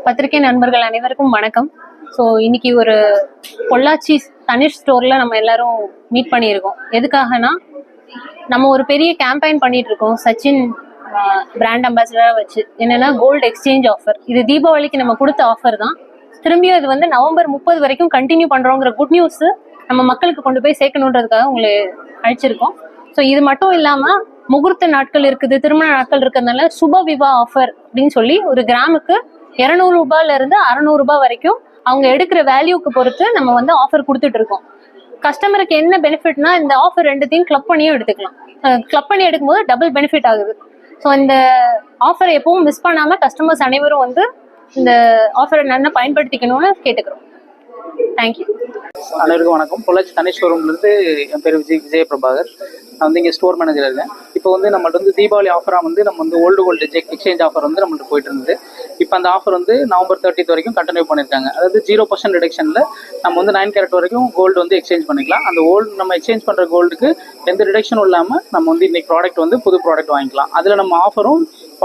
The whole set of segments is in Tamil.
பத்திரிகை நண்பர்கள் அனைவருக்கும் வணக்கம். ஸோ இன்னைக்கு ஒரு பொள்ளாச்சி தனிஷ் ஸ்டோர்ல நம்ம எல்லாரும் மீட் பண்ணியிருக்கோம். எதுக்காகனா நம்ம ஒரு பெரிய கேம்பெயின் பண்ணிட்டு இருக்கோம் சச்சின் பிராண்ட் அம்பாசிடரா வச்சு. என்னன்னா கோல்டு எக்ஸ்சேஞ்ச் ஆஃபர். இது தீபாவளிக்கு நம்ம கொடுத்த ஆஃபர் தான். திரும்பியும் இது வந்து நவம்பர் 30 வரைக்கும் கண்டினியூ பண்றோங்கிற குட் நியூஸ் நம்ம மக்களுக்கு கொண்டு போய் சேர்க்கணுன்றதுக்காக உங்களை அழைச்சிருக்கோம். ஸோ இது மட்டும் இல்லாம முகூர்த்த நாட்கள் இருக்குது, திருமண நாட்கள் இருக்கிறதுனால சுப விவா ஆஃபர் அப்படின்னு சொல்லி ஒரு கிராமுக்கு 200 ரூபாயில இருந்து 600 ரூபாய் வரைக்கும் அவங்க எடுக்கிற வேல்யூக்கு பொறுத்து நம்ம வந்து ஆஃபர் கொடுத்துட்டு இருக்கோம். கஸ்டமருக்கு என்ன பெனிஃபிட்னா இந்த ஆஃபர் ரெண்டுத்தையும் கிளப் பண்ணியும் எடுத்துக்கலாம். கிளப் பண்ணி எடுக்கும்போது டபுள் பெனிஃபிட் ஆகுது. ஸோ இந்த ஆஃபரை எப்பவும் மிஸ் பண்ணாம கஸ்டமர்ஸ் அனைவரும் வந்து இந்த ஆஃபரை நல்லா பயன்படுத்திக்கணும்னு கேட்டுக்கிறோம். தேங்க்யூ. அனைவருக்கும் வணக்கம். பொள்ளாச்சி தனிஷ் ஷோரூம்லேருந்து என் பேர் விஜய பிரபாகர். நான் வந்து இங்கே ஸ்டோர் மேனேஜர் இருக்கேன். இப்போ வந்து நம்மள்ட்ட வந்து தீபாவளி ஆஃபராக வந்து நம்ம வந்து ஓல்டு கோல்டு எக்ஸ்சேஞ்ச் ஆஃபர் வந்து நம்மள்ட்ட போயிட்டு இருந்தது. இப்போ அந்த ஆஃபர் வந்து நவம்பர் 30 வரைக்கும் கண்டினியூ பண்ணியிருக்காங்க. அதாவது 0% ரிடக்ஷனில் நம்ம வந்து 9 கேரட் வரைக்கும் கோல்டு வந்து எக்ஸ்சேஞ்ச் பண்ணிக்கலாம். அந்த கோல்டு நம்ம எக்ஸ்சேஞ்ச் பண்ணுற கோல்டுக்கு எந்த ரிடக்ஷனும் இல்லாமல் நம்ம வந்து இன்னைக்கு ப்ராடக்ட் வந்து புது ப்ராடக்ட் வாங்கிக்கலாம். அதில் நம்ம ஆஃபரும்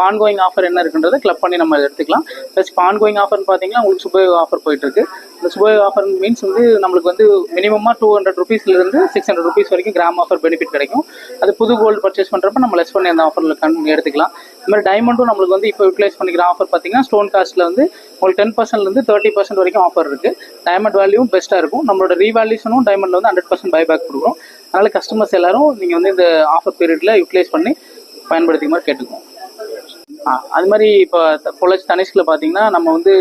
ஆன்கோயிங் ஆஃபர் என்ன இருக்குன்றதை கிளப் பண்ணி நம்ம எடுத்துக்கலாம். ப்ளஸ் ஆன்கோயிங் ஆஃபர்னு பார்த்தீங்கன்னா உங்களுக்கு சுப ஆஃபர் போயிட்டு இருக்கு. இந்த சுப ஆஃபர் மீன்ஸ் வந்து நம்மளுக்கு வந்து மினிமமாக 200 ரூபீஸ்லேருந்து 600 ரூபீஸ் வரைக்கும் கிராம் ஆஃபர் பெனிஃபிட் கிடைக்கும். அது புது கோல்டு பர்ச்சேஸ் பண்ணுறப்ப நம்ம லெஸ் பண்ணி அந்த ஆஃபரில் எடுத்துக்கலாம். இந்த மாதிரி டைமண்டும் நம்மளுக்கு வந்து இப்போ யூட்டிலைஸ் பண்ணிக்கிற ஆஃபர் பார்த்தீங்கன்னா ஸ்டோன் காஸ்ட்டில் வந்து உங்களுக்கு 10%லேருந்து 30% வரைக்கும் ஆஃபர் இருக்குது. டைமண்ட் வேல்யூவும் பெஸ்ட்டாக இருக்கும். நம்மளோட ரீவேல்யூஷனும் டைமண்டில் வந்து 100% பைபேக் கொடுக்குறோம். அதனால் கஸ்டமர்ஸ் எல்லாரும் நீங்கள் வந்து இந்த ஆஃபர் பீரியடில் யூட்டிலைஸ் பண்ணி பயன்படுத்திக்க மாதிரி கேட்டுக்குவோம். அது மாதிரி இப்போ பொள்ளாச்சி தனிஷ்கில் பார்த்தீங்கன்னா நம்ம வந்து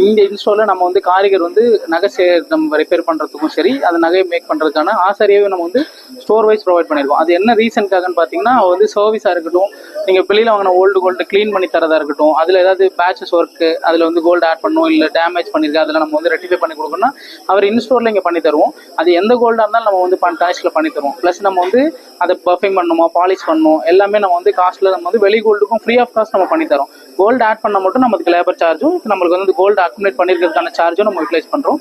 இந்த இன்ஸ்டோரில் நம்ம வந்து காரிகர் வந்து நகை நம்ம ரிப்பேர் பண்ணுறதுக்கும் சரி, அந்த நகையை மேக் பண்ணுறதுக்கான ஆசாரியாவே நம்ம வந்து ஸ்டோர் வைஸ் ப்ரொவைட் பண்ணியிருக்கோம். அது என்ன ரீசனுக்காகன்னு பார்த்தீங்கன்னா வந்து சர்வீஸாக இருக்கட்டும், நீங்கள் வெளியில் வாங்கின ஓல்டு கோல்டு க்ளீன் பண்ணி தரதாக இருக்கட்டும், அதில் ஏதாவது பேட்சஸ் ஒர்க்கு அதில் வந்து கோல்டு ஆட் பண்ணணும், இல்லை டேமேஜ் பண்ணியிருக்கு அதில் நம்ம வந்து ரெட்டிஃபை பண்ணி கொடுக்கணும்னா அவர் இன்ஸ்டோரில் இங்கே பண்ணி தருவோம். அது எந்த கோல்டாக இருந்தாலும் நம்ம வந்து தனிஷ்கில் பண்ணி தருவோம். ப்ளஸ் நம்ம வந்து அதை பர்ஃபிங் பண்ணணுமா, பாலிஷ் பண்ணணும், எல்லாமே நம்ம வந்து காஸ்ட்டில் நம்ம வந்து வெளி கோல்டுக்கும் ஃப்ரீ ஆஃப் காஸ்ட் நம்ம பண்ணி தரோம். கோல்டு ஆட் பண்ண மட்டும் நமக்கு லேபர் சார்ஜும் நம்மளுக்கு வந்து கோல்டு அக்குமுலேட் பண்ணியிருக்கிறதுக்கான சார்ஜும் நம்ம யூட்டிலைஸ் பண்ணுறோம்.